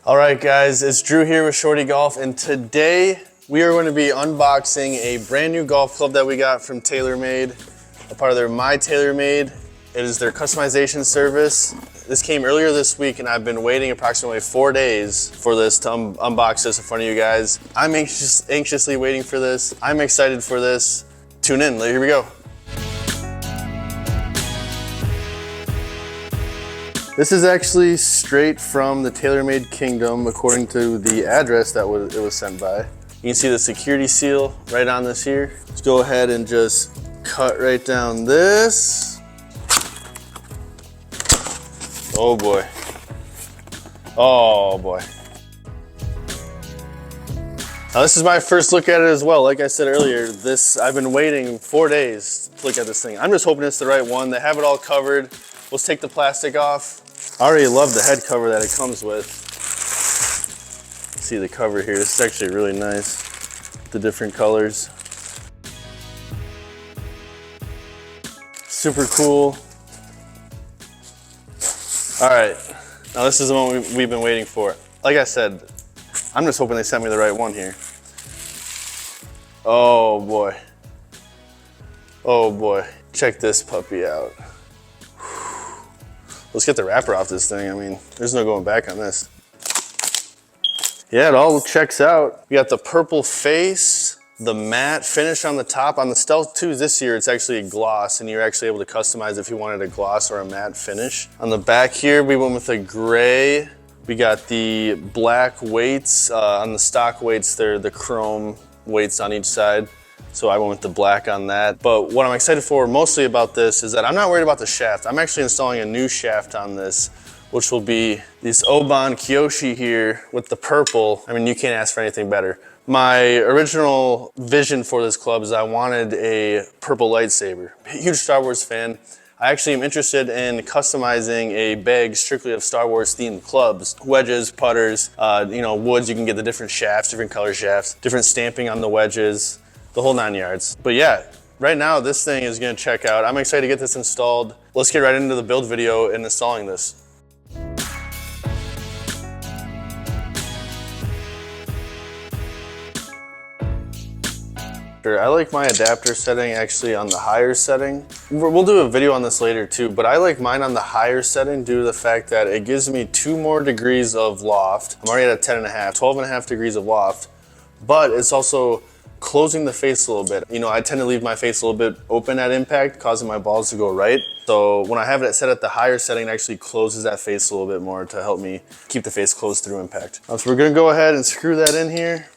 All right, guys, it's Drew here with Shorty Golf, and today we are going to be unboxing a brand new golf club that we got from TaylorMade, a part of their My TaylorMade. It is their customization service. This came earlier this week, and I've been waiting approximately 4 days for this to unbox this in front of you guys. I'm anxiously waiting for this. I'm excited for this. Tune in, here we go. This is actually straight from the TaylorMade Kingdom, according to the address that it was sent by. You can see the security seal right on this here. Let's go ahead and just cut right down this. Oh boy. Oh boy. Now this is my first look at it as well. Like I said earlier, I've been waiting 4 days to look at this thing. I'm just hoping it's the right one. They have it all covered. Let's take the plastic off. I already love the head cover that it comes with. See the cover here. This is actually really nice. The different colors. Super cool. All right, now this is the one we've been waiting for. Like I said, I'm just hoping they sent me the right one here. Oh boy. Oh boy. Check this puppy out. Let's get the wrapper off this thing. I mean, there's no going back on this. Yeah, it all checks out. We got the purple face, the matte finish on the top. On the Stealth 2s this year, it's actually a gloss, and you're actually able to customize if you wanted a gloss or a matte finish. On the back here, we went with a gray. We got the black weights. On the stock weights, they're the chrome weights on each side. So I went with the black on that. But what I'm excited for mostly about this is that I'm not worried about the shaft. I'm actually installing a new shaft on this, which will be this Oban Kiyoshi here with the purple. I mean, you can't ask for anything better. My original vision for this club is I wanted a purple lightsaber. Huge Star Wars fan. I actually am interested in customizing a bag strictly of Star Wars themed clubs. Wedges, putters, woods, you can get the different shafts, different color shafts, different stamping on the wedges, the whole 9 yards. But yeah, right now this thing is gonna check out. I'm excited to get this installed. Let's get right into the build video and installing this. I like my adapter setting actually on the higher setting. We'll do a video on this later too, but I like mine on the higher setting due to the fact that it gives me 2 more degrees of loft. I'm already at a 10.5, 12.5 degrees of loft, but it's also closing the face a little bit. You know, I tend to leave my face a little bit open at impact, causing my balls to go right. So when I have it set at the higher setting, it actually closes that face a little bit more to help me keep the face closed through impact. So we're gonna go ahead and screw that in here.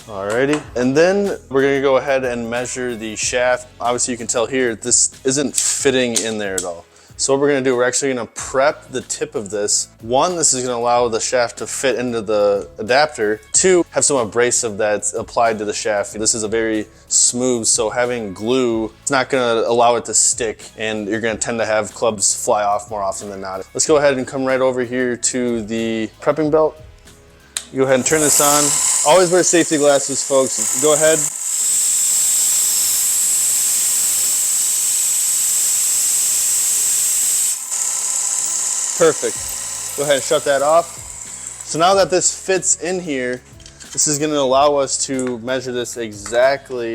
Alrighty, and then we're gonna go ahead and measure the shaft. Obviously you can tell here, this isn't fitting in there at all. So what we're gonna do, we're actually gonna prep the tip of this. 1, this is gonna allow the shaft to fit into the adapter. 2, have some abrasive that's applied to the shaft. This is a very smooth, so having glue, it's not gonna allow it to stick, and you're gonna tend to have clubs fly off more often than not. Let's go ahead and come right over here to the prepping belt. You go ahead and turn this on. Always wear safety glasses, folks. Go ahead. Perfect. Go ahead and shut that off. So now that this fits in here, this is gonna allow us to measure this exactly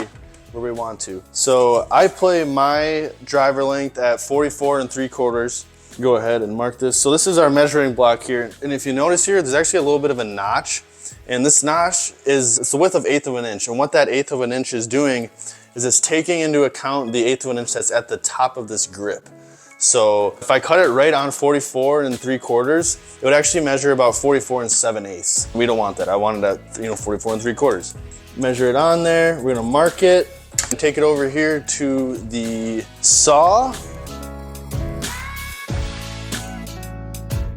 where we want to. So I play my driver length at 44 3/4. Go ahead and mark this. So this is our measuring block here. And if you notice here, there's actually a little bit of a notch. And this notch it's the width of 1/8 of an inch. And what that 1/8 of an inch is doing is it's taking into account the 1/8 of an inch that's at the top of this grip. So if I cut it right on 44 3/4, it would actually measure about 44 7/8. We don't want that. I want it at 44 3/4. Measure it on there. We're gonna mark it and take it over here to the saw.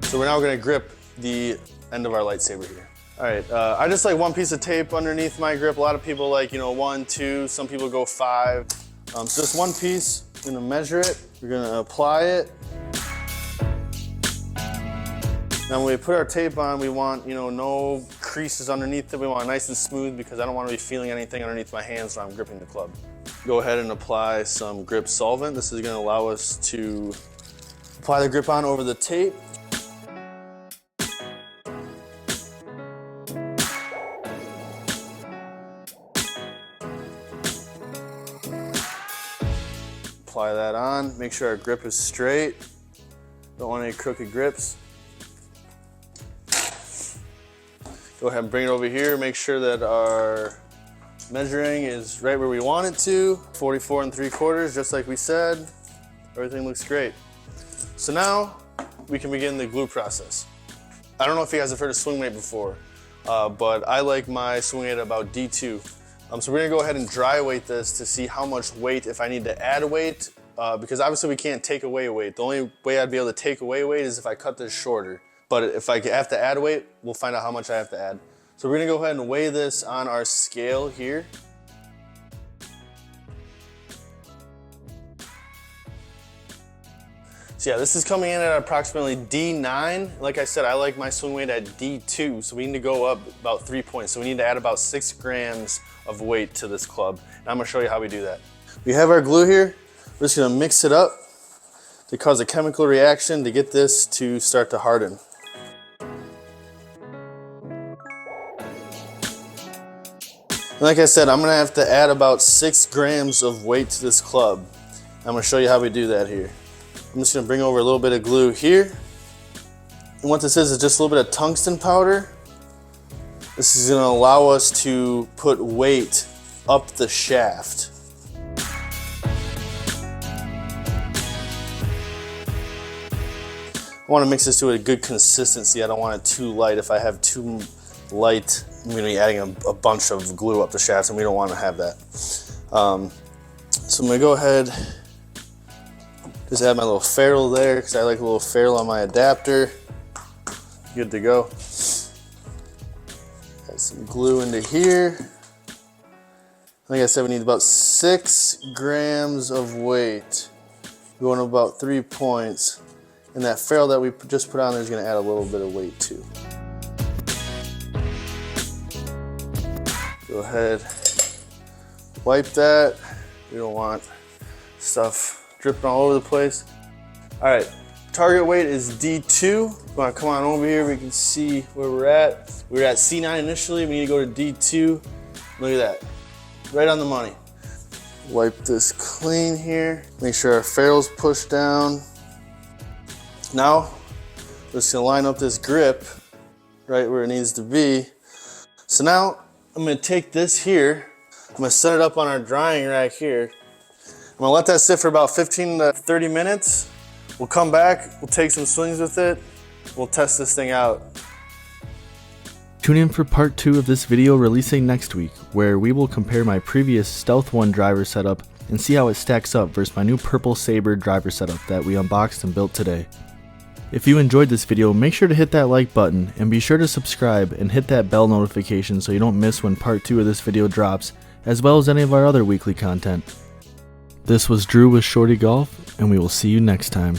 So we're now gonna grip the end of our lightsaber here. All right, I just like 1 piece of tape underneath my grip. A lot of people like, 1, 2, some people go 5. So just 1 piece, I'm gonna measure it. We're gonna apply it. Now when we put our tape on, we want, no creases underneath it. We want it nice and smooth because I don't want to be feeling anything underneath my hands when I'm gripping the club. Go ahead and apply some grip solvent. This is gonna allow us to Apply the grip on over the tape. Apply that on, make sure our grip is straight. Don't want any crooked grips. Go ahead and bring it over here, make sure that our measuring is right where we want it to. 44 3/4, just like we said. Everything looks great. So now we can begin the glue process. I don't know if you guys have heard of swing weight before, but I like my swing weight at about D2. So we're gonna go ahead and dry weight this to see how much weight, if I need to add weight, because obviously we can't take away weight. The only way I'd be able to take away weight is if I cut this shorter. But if I have to add weight, we'll find out how much I have to add. So we're gonna go ahead and weigh this on our scale here. So yeah, this is coming in at approximately D9. Like I said, I like my swing weight at D2, so we need to go up about 3 points. So we need to add about 6 grams of weight to this club. And I'm gonna show you how we do that. We have our glue here. We're just gonna mix it up to cause a chemical reaction to get this to start to harden. And like I said, I'm gonna have to add about 6 grams of weight to this club. I'm gonna show you how we do that here. I'm just gonna bring over a little bit of glue here. And what this is just a little bit of tungsten powder. This is gonna allow us to put weight up the shaft. I wanna mix this to a good consistency. I don't want it too light. If I have too light, I'm gonna be adding a bunch of glue up the shaft, and we don't wanna have that. So I'm gonna go ahead, just add my little ferrule there because I like a little ferrule on my adapter. Good to go. Add some glue into here. Like I said, we need about 6 grams of weight. Going about 3 points. And that ferrule that we just put on there is going to add a little bit of weight too. Go ahead, wipe that. We don't want stuff dripping all over the place. All right, target weight is D2. We're gonna come on over here, we can see where we're at. We were at C9 initially, we need to go to D2. Look at that, right on the money. Wipe this clean here. Make sure our ferrule's pushed down. Now, we're just gonna line up this grip right where it needs to be. So now, I'm gonna take this here, I'm gonna set it up on our drying rack here. I'm gonna let that sit for about 15 to 30 minutes. We'll come back, we'll take some swings with it, we'll test this thing out. Tune in for part 2 of this video releasing next week, where we will compare my previous Stealth 1 driver setup and see how it stacks up versus my new purple Saber driver setup that we unboxed and built today. If you enjoyed this video, make sure to hit that like button and be sure to subscribe and hit that bell notification so you don't miss when part 2 of this video drops, as well as any of our other weekly content. This was Drew with Shorty Golf, and we will see you next time.